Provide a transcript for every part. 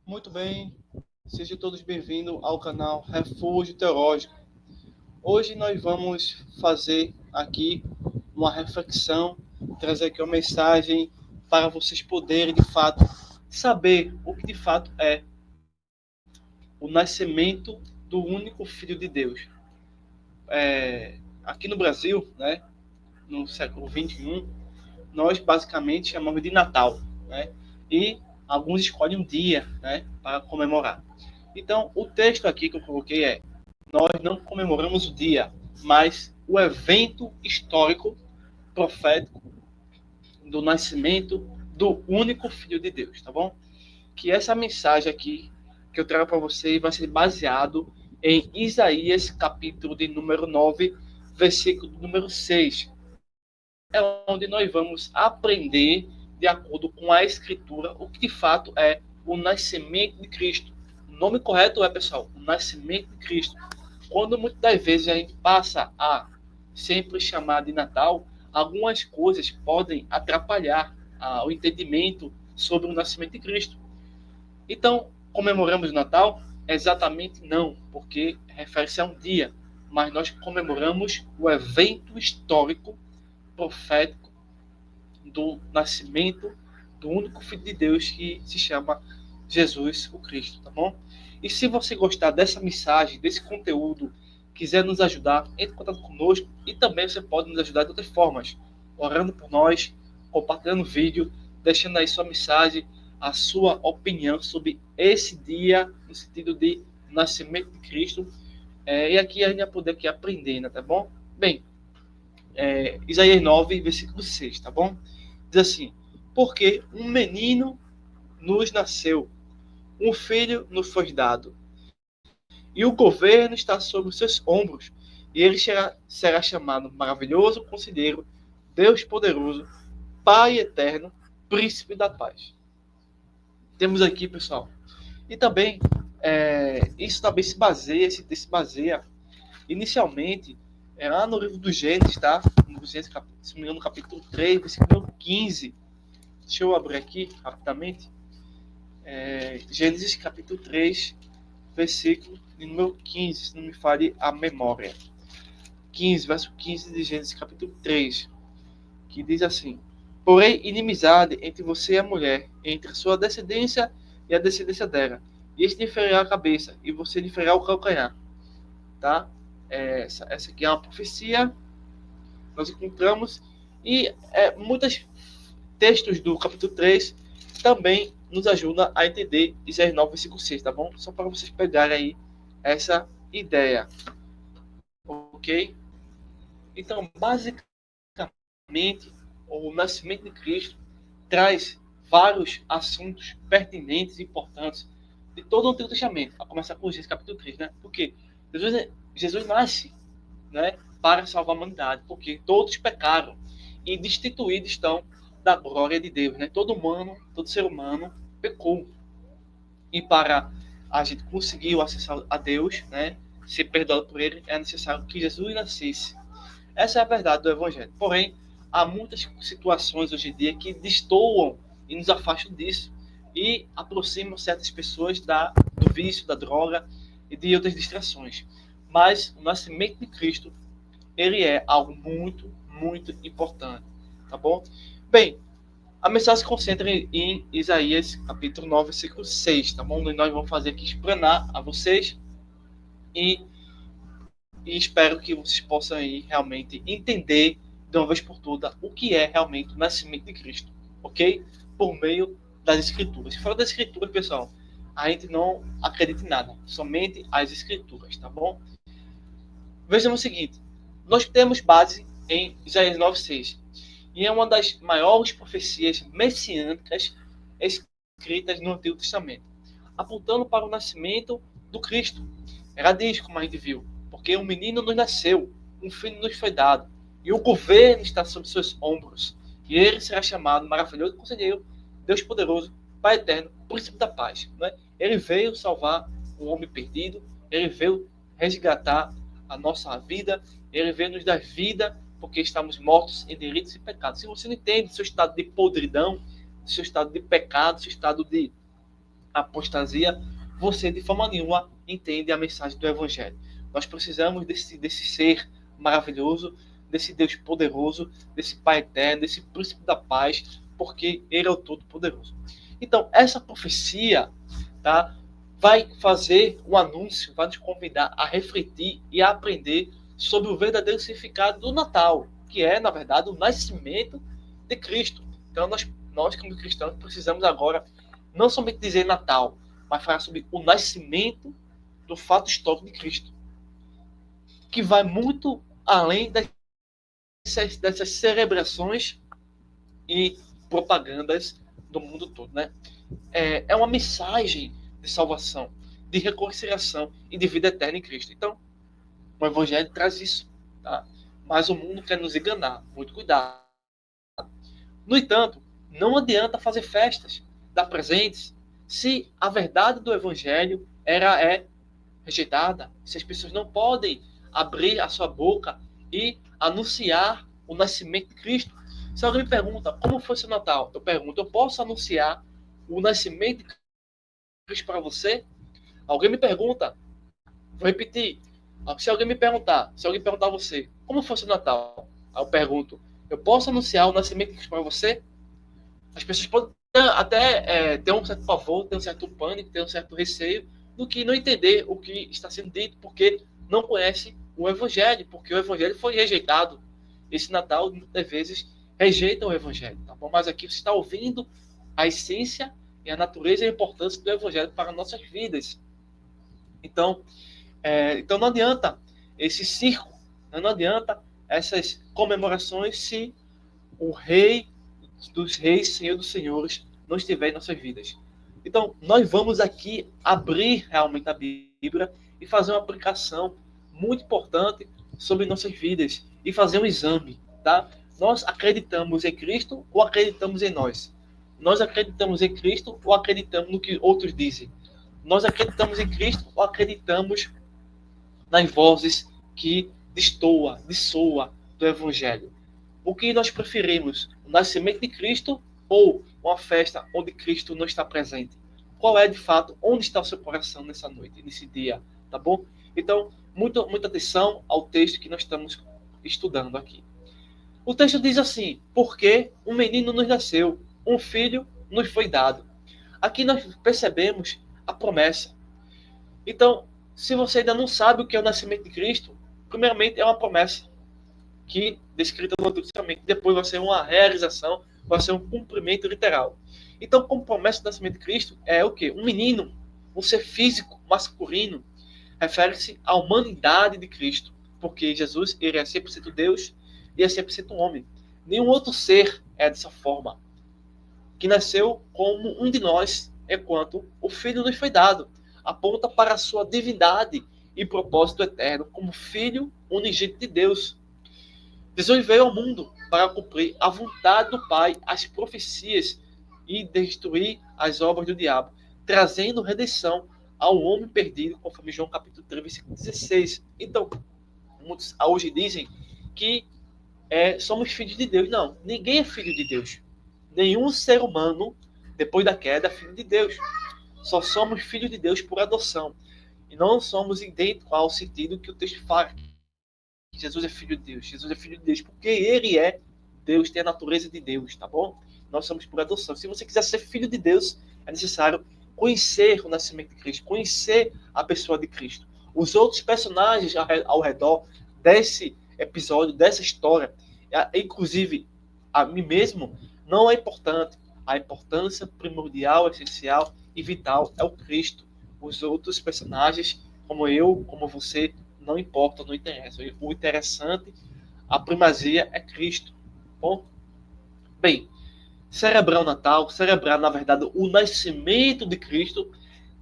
Muito bem, sejam todos bem-vindos ao canal Refúgio Teológico. Hoje nós vamos fazer aqui uma reflexão, trazer aqui uma mensagem para vocês poderem, de fato, saber o que de fato é o nascimento do único Filho de Deus. Aqui no Brasil, né, no século XXI, nós basicamente chamamos de Natal, né? E alguns escolhem um dia, né, para comemorar. Então, o texto aqui que eu coloquei é: nós não comemoramos o dia, mas o evento histórico, profético do nascimento do único Filho de Deus, tá bom? Que essa mensagem aqui que eu trago para vocês vai ser baseado em Isaías, capítulo de número 9, versículo número 6. É onde nós vamos aprender, de acordo com a Escritura, o que de fato é o nascimento de Cristo. O nome correto é, pessoal, o nascimento de Cristo. Quando muitas das vezes a gente passa a sempre chamar de Natal, algumas coisas podem atrapalhar o entendimento sobre o nascimento de Cristo. Então, comemoramos o Natal? Exatamente não, porque refere-se a um dia, mas nós comemoramos o evento histórico profético do nascimento do único Filho de Deus, que se chama Jesus o Cristo, tá bom? E se você gostar dessa mensagem, desse conteúdo, quiser nos ajudar, entre em contato conosco, e também você pode nos ajudar de outras formas, orando por nós, compartilhando o vídeo, deixando aí sua mensagem, a sua opinião sobre esse dia, no sentido de nascimento de Cristo. E aqui a gente vai poder aqui aprender, né, tá bom? Bem, Isaías 9, versículo 6, tá bom? Diz assim: porque um menino nos nasceu, um filho nos foi dado, e o governo está sobre os seus ombros, e ele será chamado Maravilhoso Conselheiro, Deus Poderoso, Pai Eterno, Príncipe da Paz. Temos aqui, pessoal. E também, isso também esse texto se baseia inicialmente lá no livro do Gênesis, tá? No Gênesis, se não me engano, no capítulo 3, versículo 15. Deixa eu abrir aqui rapidamente. Gênesis capítulo 3, versículo de número 15, se não me falhe a memória. 15, verso 15 de Gênesis capítulo 3, que diz assim: porém, inimizade entre você e a mulher, entre a sua descendência e a descendência dela. E este lhe ferirá a cabeça, e você lhe ferirá o calcanhar. Tá? Essa aqui é uma profecia, nós encontramos, e muitos textos do capítulo 3 também nos ajudam a entender Isaías 9, versículo 6, tá bom? Só para vocês pegarem aí essa ideia, ok? Então, basicamente, o nascimento de Cristo traz vários assuntos pertinentes e importantes de todo o Antigo Testamento, a começar com Gênesis capítulo 3, né? Porque Jesus nasce, né, para salvar a humanidade, porque todos pecaram e destituídos estão da glória de Deus, né? Todo ser humano pecou. E para a gente conseguir o acesso a Deus, né, ser perdoado por ele, é necessário que Jesus nascesse. Essa é a verdade do Evangelho. Porém, há muitas situações hoje em dia que destoam e nos afastam disso e aproximam certas pessoas do vício, da droga e de outras distrações. Mas o nascimento de Cristo, ele é algo muito, muito importante, tá bom? Bem, a mensagem se concentra em Isaías, capítulo 9, versículo 6, tá bom? E nós vamos fazer aqui explanar a vocês e espero que vocês possam aí realmente entender de uma vez por todas o que é realmente o nascimento de Cristo, ok? Por meio das Escrituras. Se fala das Escrituras, pessoal, a gente não acredita em nada, somente as Escrituras, tá bom? Vejamos o seguinte: nós temos base em Isaías 9:6, e é uma das maiores profecias messiânicas escritas no Antigo Testamento, apontando para o nascimento do Cristo. Ela diz, como a gente viu: porque um menino nos nasceu, um filho nos foi dado, e o governo está sobre seus ombros, e ele será chamado Maravilhoso Conselheiro, Deus Poderoso, Pai Eterno, Príncipe da Paz. Né? Ele veio salvar o homem perdido, ele veio resgatar a nossa vida, ele veio nos dar vida, porque estamos mortos em delitos e pecados. Se você não entende seu estado de podridão, seu estado de pecado, seu estado de apostasia, você de forma nenhuma entende a mensagem do Evangelho. Nós precisamos desse ser maravilhoso, desse Deus poderoso, desse Pai eterno, desse príncipe da paz, porque Ele é o Todo-Poderoso. Então, essa profecia, tá, vai fazer um anúncio, vai nos convidar a refletir e a aprender sobre o verdadeiro significado do Natal, que é, na verdade, o nascimento de Cristo. Então, nós como cristãos, precisamos agora não somente dizer Natal, mas falar sobre o nascimento do fato histórico de Cristo, que vai muito além dessas celebrações e propagandas do mundo todo, né? É uma mensagem de salvação, de reconciliação e de vida eterna em Cristo. Então, o Evangelho traz isso, tá? Mas o mundo quer nos enganar, muito cuidado. No entanto, não adianta fazer festas, dar presentes, se a verdade do Evangelho é rejeitada, se as pessoas não podem abrir a sua boca e anunciar o nascimento de Cristo. Se alguém me pergunta como foi seu Natal, eu pergunto, eu posso anunciar o nascimento de Cristo para você? Alguém me pergunta, vou repetir, se alguém perguntar a você, como foi seu Natal? Aí eu pergunto, eu posso anunciar o nascimento de Cristo para você? As pessoas podem até ter um certo pavor, ter um certo pânico, ter um certo receio do que não entender o que está sendo dito, porque não conhece o Evangelho, porque o Evangelho foi rejeitado. Esse Natal, muitas vezes, rejeita o Evangelho. Tá bom? Mas aqui você está ouvindo a essência e a natureza e a importância do Evangelho para nossas vidas. Então não adianta esse circo, não adianta essas comemorações se o Rei dos Reis, Senhor dos Senhores, não estiver em nossas vidas. Então, nós vamos aqui abrir realmente a Bíblia e fazer uma aplicação muito importante sobre nossas vidas e fazer um exame, tá? Nós acreditamos em Cristo ou acreditamos em nós? Nós acreditamos em Cristo ou acreditamos no que outros dizem? Nós acreditamos em Cristo ou acreditamos nas vozes que dissoa do Evangelho? O que nós preferimos? O nascimento de Cristo ou uma festa onde Cristo não está presente? Qual é, de fato, onde está o seu coração nessa noite, nesse dia, tá bom? Então, muita atenção ao texto que nós estamos estudando aqui. O texto diz assim, porque um menino nos nasceu, um filho nos foi dado. Aqui nós percebemos a promessa. Então, se você ainda não sabe o que é o nascimento de Cristo, primeiramente é uma promessa que descrita no Antigo Testamento, depois vai ser uma realização, vai ser um cumprimento literal. Então, como promessa do nascimento de Cristo, é o quê? Um menino, um ser físico, masculino, refere-se à humanidade de Cristo, porque Jesus ele é 100% Deus e é 100% homem. Nenhum outro ser é dessa forma, que nasceu como um de nós, enquanto o Filho nos foi dado, aponta para a sua divindade e propósito eterno, como Filho unigênito de Deus. Jesus veio ao mundo para cumprir a vontade do Pai, as profecias e destruir as obras do diabo, trazendo redenção ao homem perdido, conforme João capítulo 3, versículo 16. Então, muitos hoje dizem que somos filhos de Deus. Não, ninguém é filho de Deus. Nenhum ser humano, depois da queda, é filho de Deus. Só somos filhos de Deus por adoção. E não somos idênticos ao sentido que o texto fala. Jesus é filho de Deus. Jesus é filho de Deus porque ele é Deus, tem a natureza de Deus, tá bom? Nós somos por adoção. Se você quiser ser filho de Deus, é necessário conhecer o nascimento de Cristo, conhecer a pessoa de Cristo. Os outros personagens ao redor desse episódio, dessa história, inclusive a mim mesmo, não é importante. A importância primordial, essencial e vital é o Cristo. Os outros personagens, como eu, como você, não importa, não interessa. O interessante, a primazia é Cristo. Bom, bem, celebrar o Natal, celebrar, na verdade, o nascimento de Cristo,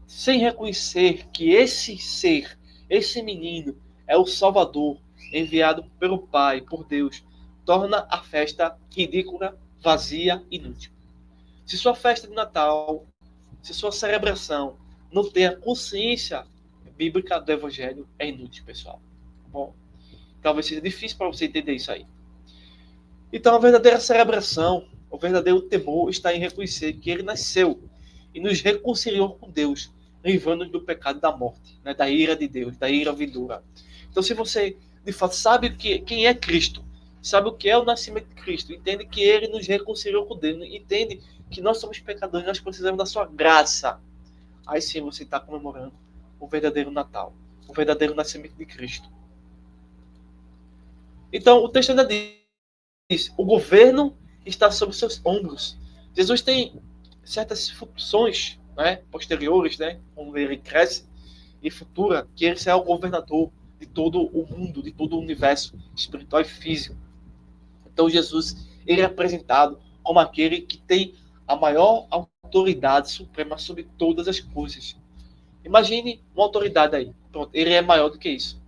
sem reconhecer que esse ser, esse menino, é o Salvador, enviado pelo Pai, por Deus, torna a festa ridícula, vazia, inútil. Se sua festa de Natal, se sua celebração não tem a consciência bíblica do Evangelho, é inútil, pessoal. Bom, talvez seja difícil para você entender isso aí. Então, a verdadeira celebração, o verdadeiro temor está em reconhecer que ele nasceu. e nos reconciliou com Deus, livrando-nos do pecado da morte, né? Da ira de Deus, da ira vindoura. Então, se você, de fato, sabe quem é Cristo, sabe o que é o nascimento de Cristo, entende que ele nos reconciliou com Deus, entende que nós somos pecadores, nós precisamos da sua graça, aí sim você está comemorando o verdadeiro Natal, o verdadeiro nascimento de Cristo. Então, o texto ainda diz, o governo está sobre seus ombros. Jesus tem certas funções, né, posteriores, né, quando ele cresce, e futura, que ele será o governador de todo o mundo, de todo o universo espiritual e físico. Então, Jesus, ele é apresentado como aquele que tem a maior autoridade suprema sobre todas as coisas. Imagine uma autoridade aí. Pronto, ele é maior do que isso.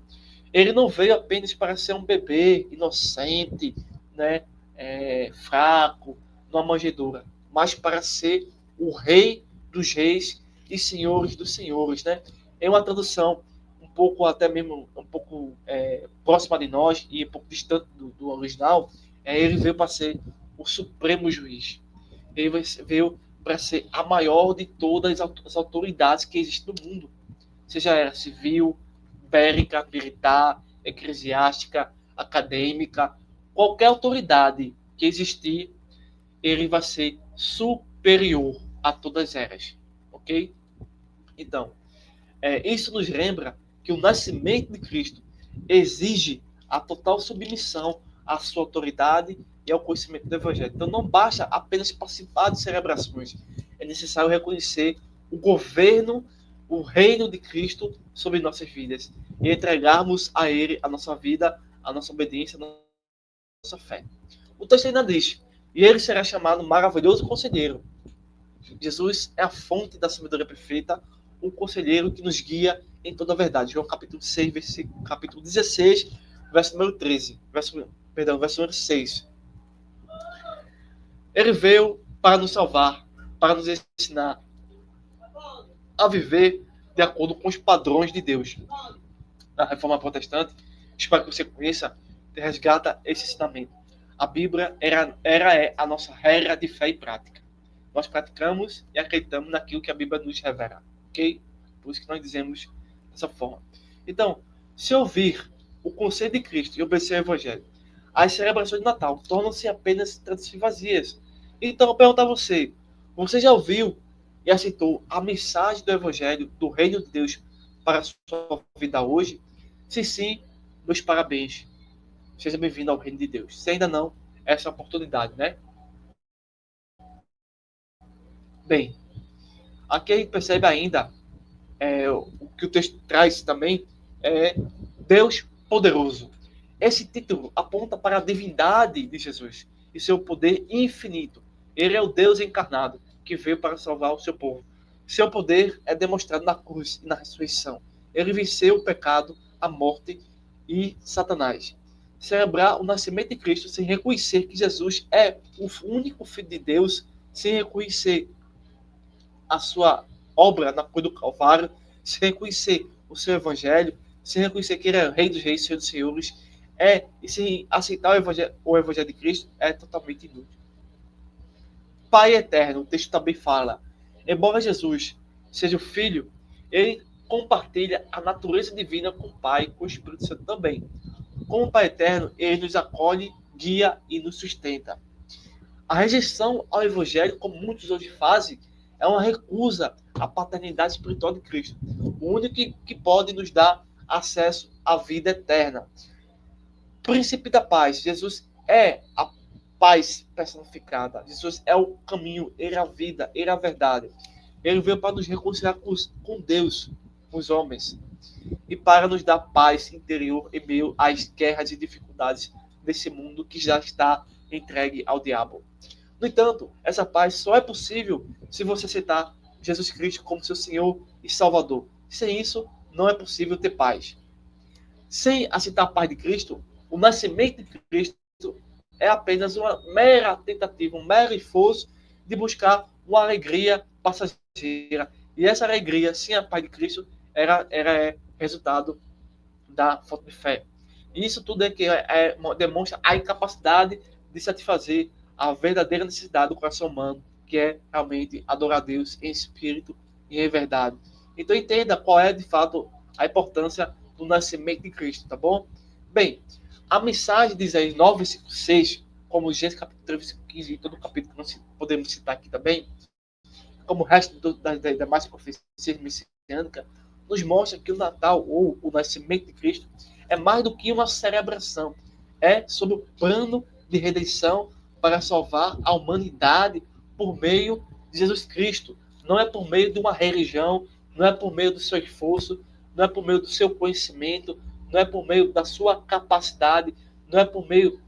Ele não veio apenas para ser um bebê inocente, né, fraco, numa manjedoura, mas para ser o rei dos reis e senhores dos senhores, né? É uma tradução um pouco até mesmo um pouco próxima de nós e um pouco distante do original. Ele veio para ser o supremo juiz. Ele veio para ser a maior de todas as autoridades que existem no mundo, seja ela civil, bélica, militar, eclesiástica, acadêmica, qualquer autoridade que existir, ele vai ser superior a todas elas, ok? Então, isso nos lembra que o nascimento de Cristo exige a total submissão à sua autoridade e ao conhecimento do Evangelho. Então, não basta apenas participar de celebrações, é necessário reconhecer o governo, o reino de Cristo sobre nossas vidas e entregarmos a Ele a nossa vida, a nossa obediência, a nossa fé. O texto ainda diz, e ele será chamado maravilhoso conselheiro. Jesus é a fonte da sabedoria perfeita, o conselheiro que nos guia em toda a verdade. João capítulo 6, capítulo 16, verso número 13. Verso número 6. Ele veio para nos salvar, para nos ensinar a viver de acordo com os padrões de Deus. A Reforma Protestante, espero que você conheça, resgata esse ensinamento. A Bíblia é a nossa regra de fé e prática. Nós praticamos e acreditamos naquilo que a Bíblia nos revela, ok? Por isso que nós dizemos dessa forma. Então, se ouvir o conselho de Cristo e obedecer ao Evangelho, as celebrações de Natal tornam-se apenas tradições vazias. Então, eu pergunto a você, você já ouviu e aceitou a mensagem do Evangelho, do Reino de Deus para a sua vida hoje? Se sim, meus parabéns. Seja bem-vindo ao Reino de Deus. Se ainda não, essa é a oportunidade, né? Bem, aqui a gente percebe ainda o que o texto traz também é Deus poderoso. Esse título aponta para a divindade de Jesus e seu poder infinito. Ele é o Deus encarnado que veio para salvar o seu povo. Seu poder é demonstrado na cruz e na ressurreição. Ele venceu o pecado, a morte e Satanás. Celebrar o nascimento de Cristo sem reconhecer que Jesus é o único Filho de Deus, sem reconhecer a sua obra na cruz do Calvário, sem reconhecer o seu evangelho, sem reconhecer que ele é o Rei dos Reis, Senhor dos Senhores, e sem aceitar o evangelho de Cristo, é totalmente inútil. Pai eterno, o texto também fala, embora Jesus seja o Filho, ele compartilha a natureza divina com o Pai, com o Espírito Santo também. Como Pai eterno, ele nos acolhe, guia e nos sustenta. A rejeição ao evangelho, como muitos hoje fazem, é uma recusa à paternidade espiritual de Cristo. O único que pode nos dar acesso à vida eterna. Príncipe da paz. Jesus é a paz personificada. Jesus é o caminho, ele é a vida, ele é a verdade. Ele veio para nos reconciliar com Deus, com os homens. E para nos dar paz interior em meio às guerras e dificuldades desse mundo que já está entregue ao diabo. No entanto, essa paz só é possível se você aceitar Jesus Cristo como seu Senhor e Salvador. Sem isso, não é possível ter paz. Sem aceitar a paz de Cristo, o nascimento de Cristo é apenas uma mera tentativa, um mero esforço de buscar uma alegria passageira. E essa alegria, sem a paz de Cristo, é resultado da falta de fé. E isso tudo demonstra a incapacidade de satisfazer a verdadeira necessidade do coração humano, que é realmente adorar a Deus em espírito e em verdade. Então entenda qual é de fato a importância do nascimento de Cristo, tá bom? Bem, a mensagem de Isaías 9, versículo 6, como Gênesis capítulo 3, versículo 15 e todo o capítulo que nós podemos citar aqui também, como o resto das demais profecias messiânicas, nos mostra que o Natal, ou o nascimento de Cristo, é mais do que uma celebração. É sobre o plano de redenção para salvar a humanidade por meio de Jesus Cristo. Não é por meio de uma religião, não é por meio do seu esforço, não é por meio do seu conhecimento, não é por meio da sua capacidade, não é por meio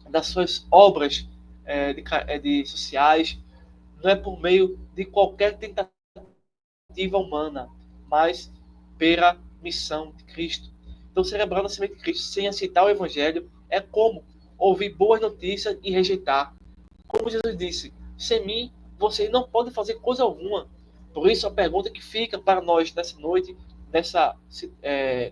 das suas obras de sociais, não é por meio de qualquer tentativa humana, mas pela missão de Cristo. Então, celebrar o nascimento de Cristo sem aceitar o Evangelho é como ouvir boas notícias e rejeitar. Como Jesus disse, sem mim vocês não podem fazer coisa alguma. Por isso, a pergunta que fica para nós nessa noite,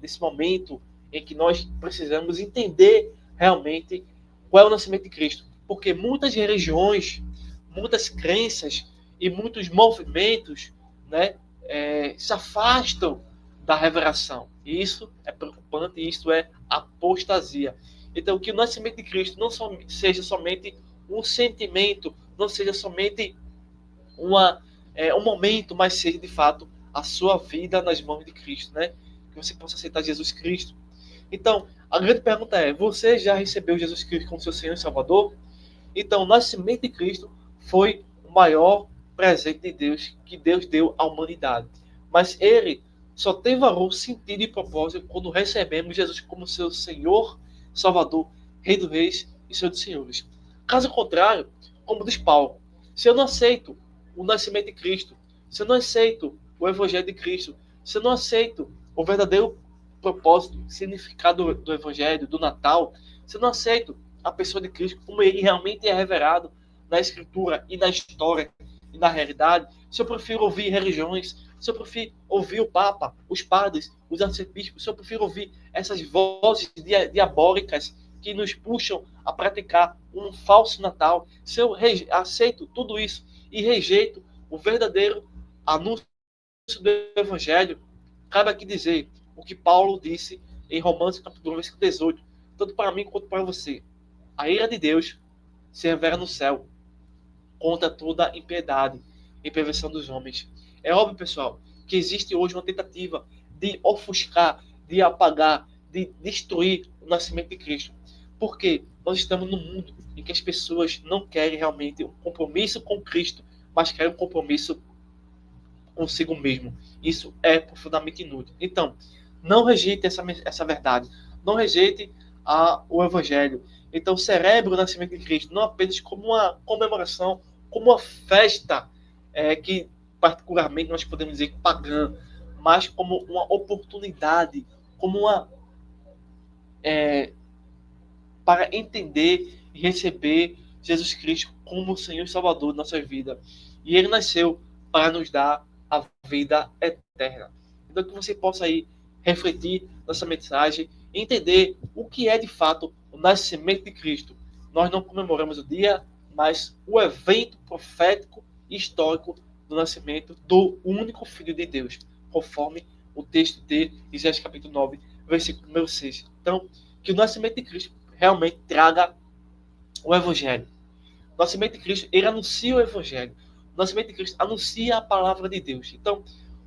nesse momento em que nós precisamos entender realmente qual é o nascimento de Cristo. Porque muitas religiões, muitas crenças e muitos movimentos, né, se afastam da revelação. E isso é preocupante, e isso é apostasia. Então, que o nascimento de Cristo não seja somente um sentimento, não seja somente um momento, mas seja de fato a sua vida nas mãos de Cristo, né? Que você possa aceitar Jesus Cristo. Então, a grande pergunta é: você já recebeu Jesus Cristo como seu Senhor e Salvador? Então, o nascimento de Cristo foi o maior presente de Deus que Deus deu à humanidade. Mas ele só tem valor, sentido e propósito quando recebemos Jesus como seu Senhor, Salvador, Rei dos Reis e Senhor dos Senhores. Caso contrário, como diz Paulo, se eu não aceito o nascimento de Cristo, se eu não aceito o Evangelho de Cristo, se eu não aceito o verdadeiro propósito, significado do Evangelho, do Natal, se eu não aceito a pessoa de Cristo como ele realmente é revelado na Escritura e na história e na realidade, se eu prefiro ouvir religiões, se eu prefiro ouvir o Papa, os padres, os arcebispos, se eu prefiro ouvir essas vozes diabólicas que nos puxam a praticar um falso Natal, se eu aceito tudo isso e rejeito o verdadeiro anúncio do Evangelho, cabe aqui dizer o que Paulo disse em Romanos capítulo 1, versículo 18, tanto para mim quanto para você. A ira de Deus se revela no céu contra toda impiedade e perversão dos homens. É óbvio, pessoal, que existe hoje uma tentativa de ofuscar, de apagar, de destruir o nascimento de Cristo. Porque nós estamos num mundo em que as pessoas não querem realmente um compromisso com Cristo, mas querem um compromisso consigo mesmo. Isso é profundamente inútil. Então, não rejeite essa verdade. Não rejeite o Evangelho. Então, celebre o nascimento de Cristo não apenas como uma comemoração, como uma festa que, particularmente, nós podemos dizer pagã, mas como uma oportunidade, como para entender e receber Jesus Cristo como Senhor e Salvador de nossa vida. E Ele nasceu para nos dar a vida eterna. Então, que você possa aí refletir nessa mensagem e entender o que é de fato o nascimento de Cristo. Nós não comemoramos o dia, mas o evento profético e histórico do nascimento do único Filho de Deus, conforme o texto de Isaías capítulo 9, versículo número 6. Então, que o nascimento de Cristo realmente traga o Evangelho. O nascimento de Cristo, ele anuncia o Evangelho. O nascimento de Cristo anuncia a palavra de Deus. Então,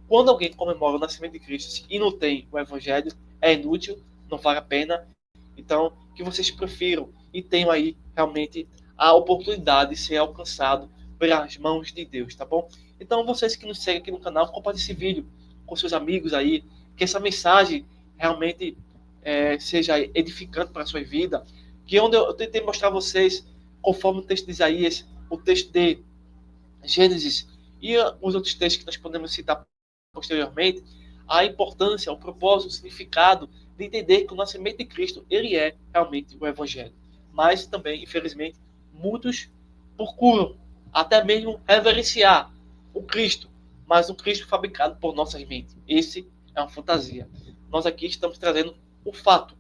quando alguém comemora o nascimento de Cristo e não tem o Evangelho, é inútil, não vale a pena. Então, que vocês prefiram e tenham aí realmente a oportunidade de ser alcançado pelas mãos de Deus, tá bom? Então, vocês que nos seguem aqui no canal, compartilhem esse vídeo com seus amigos aí, que essa mensagem realmente seja edificante para a sua vida. Que onde eu tentei mostrar a vocês, conforme o texto de Isaías, o texto de Gênesis e os outros textos que nós podemos citar posteriormente, a importância, o propósito, o significado de entender que o nascimento de Cristo, ele é realmente o Evangelho. Mas também, infelizmente, muitos procuram até mesmo reverenciar o Cristo, mas um Cristo fabricado por nossas mentes. Esse é uma fantasia. Nós aqui estamos trazendo o fato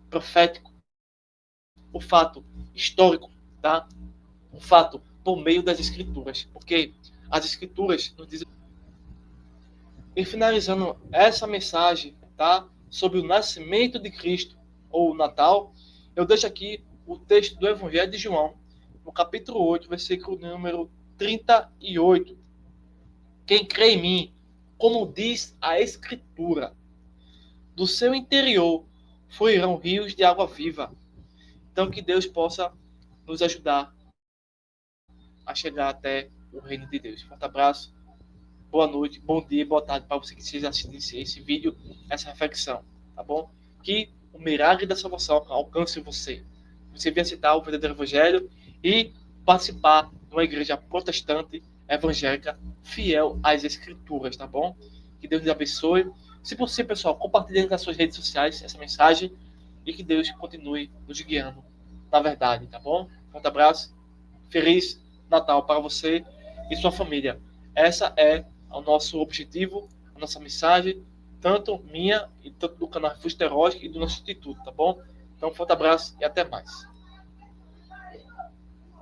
profético, o fato histórico, tá? O fato por meio das Escrituras, porque as Escrituras nos dizem. E finalizando essa mensagem, tá, sobre o nascimento de Cristo, ou o Natal, eu deixo aqui o texto do Evangelho de João, no capítulo 8, versículo número 38. Quem crê em mim, como diz a Escritura, do seu interior fluirão rios de água viva. Então, que Deus possa nos ajudar a chegar até o reino de Deus. Forte abraço, boa noite, bom dia, boa tarde para você que esteja assistindo esse vídeo, essa reflexão, tá bom? Que o milagre da salvação alcance você. Você venha citar o verdadeiro evangelho e participar de uma igreja protestante, evangélica, fiel às escrituras, tá bom? Que Deus nos abençoe. Se possível, pessoal, compartilhe nas suas redes sociais essa mensagem e que Deus continue nos guiando na verdade, tá bom? Forte abraço, feliz Natal para você e sua família. Essa é o nosso objetivo, a nossa mensagem, tanto minha e tanto do canal Refúgio Teológico e do nosso instituto, tá bom? Então, forte abraço e até mais.